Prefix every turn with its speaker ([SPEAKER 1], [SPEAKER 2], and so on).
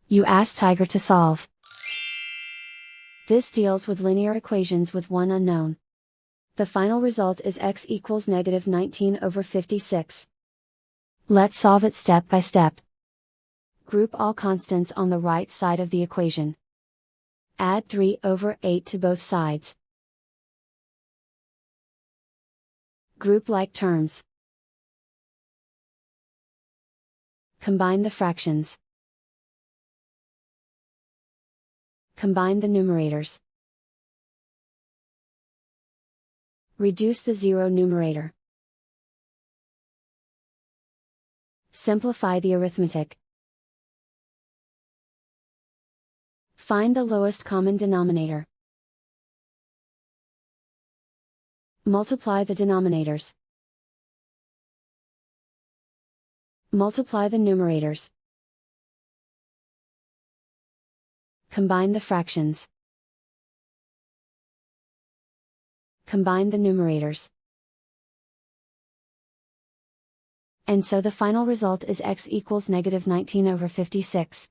[SPEAKER 1] You ask Tiger to solve. This deals with linear equations with one unknown. The final result is x equals negative 19 over 56. Let's solve it step by step. Group all constants on the right side of the equation. Add 3 over 8 to both sides. Group like terms. Combine the fractions. Combine the numerators. Reduce the zero numerator. Simplify the arithmetic. Find the lowest common denominator. Multiply the denominators. Multiply the numerators. Combine the fractions. Combine the numerators. And so the final result is x equals negative 19 over 56.